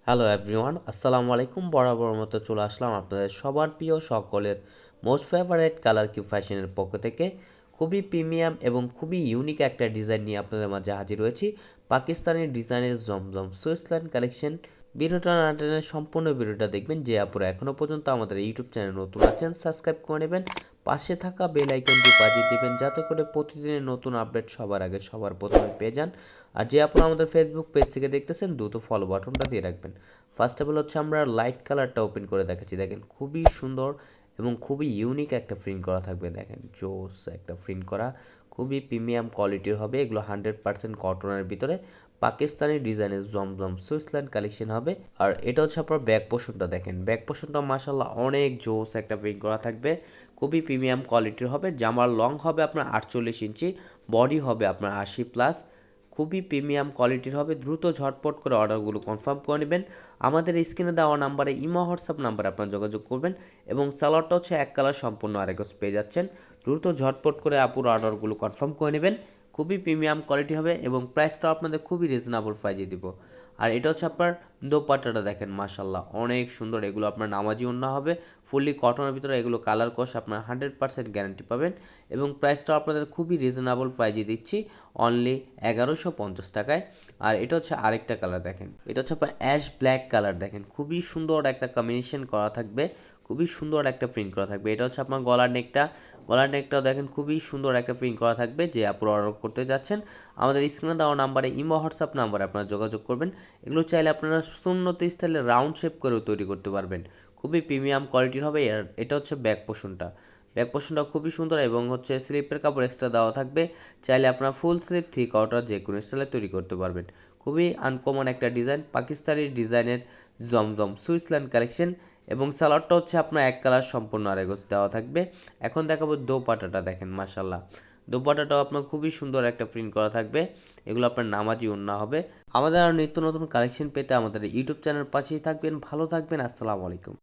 Hello everyone, আসসালামু আলাইকুম। বরাবর মতো চলে আসলাম আপনাদের সবার প্রিয় সকলের মোস্ট ফেভারিট কালার কিউ ফ্যাশনের পক্ষ থেকে। খুবই প্রিমিয়াম এবং খুবই ইউনিক একটা ডিজাইন নিয়ে আপনাদের মাঝে হাজির হয়েছি। পাকিস্তানি ডিজাইনের জমজম সুইসল্যান্ড কালেকশন। ভিডিওটা না টেনে সম্পূর্ণ ভিডিওটা দেখবেন। যে আপুরা এখনও পর্যন্ত আমাদের ইউটিউব চ্যানেল নতুন আছেন, সাবস্ক্রাইব করে নেবেন, পাশে থাকা বেল আইকনটি বাজিয়ে দিবেন যাতে করে প্রতিদিনের নতুন আপডেট সবার আগে সবার প্রথমে পেয়ে যান। আর যে আপনারা আমাদের ফেসবুক পেজ থেকে দেখতেছেন দ্রুত ফলো বাটনটা দিয়ে রাখবেন। ফার্স্ট অফ অল হচ্ছে আমরা লাইট কালারটা ওপেন করে দেখাচ্ছি। দেখেন খুবই সুন্দর এবং খুবই ইউনিক একটা প্রিন্ট করা থাকবে। দেখেন জোস একটা প্রিন্ট করা, খুবই প্রিমিয়াম কোয়ালিটির হবে। এগুলো 100% কটনের ভিতরে পাকিস্তানি ডিজাইনের জমজম সুইসল্যান্ড কালেকশন হবে। আর এটা হচ্ছে আপনার ব্যাক পোর্শনটা। দেখেন ব্যাক পোর্শনটা মাশাআল্লাহ অনেক জোস একটা প্রিন্ট করা থাকবে, খুবই প্রিমিয়াম কোয়ালিটির হবে। জামার লং হবে আপনার 48 ইঞ্চি, বডি হবে আপনার 80+। খুবই প্রিমিয়াম কোয়ালিটির হবে। দ্রুত ঝটপট করে অর্ডারগুলো কনফার্ম করে নেবেন। আমাদের স্ক্রিনে দেওয়া নাম্বারে ইমো হোয়াটসঅ্যাপ নাম্বারে আপনারা যোগাযোগ করবেন এবং সালোয়ারটা হচ্ছে এক কালার সম্পূর্ণ আরেকজ পেয়ে যাচ্ছেন। দ্রুত ঝটপট করে আপুর অর্ডারগুলো কনফার্ম করে নেবেন। খুবই প্রিমিয়াম কোয়ালিটি হবে এবং প্রাইসটাও আপনাদের খুবই রিজনেবল প্রাইজে দিব। আর এটা হচ্ছে আপনার দোপাট্টাটা। দেখেন মাশাল্লাহ অনেক সুন্দর। এগুলো আপনার নামাজি ওড়না হবে, ফুললি কটনের ভিতরে। এগুলো কালার কস আপনার 100% গ্যারান্টি পাবেন এবং প্রাইসটাও আপনাদের খুবই রিজনেবল প্রাইজে দিচ্ছি, অনলি 1150 টাকায়। আর এটা হচ্ছে আরেকটা কালার। দেখেন এটা হচ্ছে আপনার অ্যাশ ব্ল্যাক কালার। দেখেন খুবই সুন্দর একটা কম্বিনেশন করা থাকবে, খুবই সুন্দর একটা প্রিন্ট করা থাকবে। এটা হচ্ছে আপনার গলার নেকটা। গলার নেকটাও দেখেন খুবই সুন্দর একটা প্রিন্ট করা থাকবে। যে আপনারা অর্ডার করতে যাচ্ছেন আমাদের স্ক্রিনে দেওয়া নাম্বারে ইমো হোয়াটসঅ্যাপ নাম্বারে আপনারা যোগাযোগ করবেন। এগুলো চাইলে আপনারা সুন্নত স্টাইলে রাউন্ড শেপ করেও তৈরি করতে পারবেন। খুবই প্রিমিয়াম কোয়ালিটির হবে। আর এটা হচ্ছে ব্যাক পোর্শনটা। ব্যাক পোর্শনটা খুবই সুন্দর এবং হচ্ছে স্লিপের কাপড় এক্সট্রা দেওয়া থাকবে। চাইলে আপনারা ফুল স্লিপ থ্রি কোয়ার্টার যে কোনো স্টাইলে তৈরি করতে পারবেন। খুবই আনকমন একটা ডিজাইন, পাকিস্তানি ডিজাইনের জমজম সুইসল্যান্ড কালেকশন। এবং সালোয়ারটা হচ্ছে আপনার এক কালার সম্পূর্ণ আরেকজ দেওয়া থাকবে। এখন দেখাবো দোপাট্টাটা। দেখেন মাশাল্লাহ দোপাট্টাটাও আপনার খুবই সুন্দর একটা প্রিন্ট করা থাকবে। এগুলো আপনার নামাজি ওড়না হবে। আমাদের আরও নিত্য নতুন কালেকশন পেতে আমাদের ইউটিউব চ্যানেল পাশেই থাকবেন। ভালো থাকবেন। আসসালামু আলাইকুম।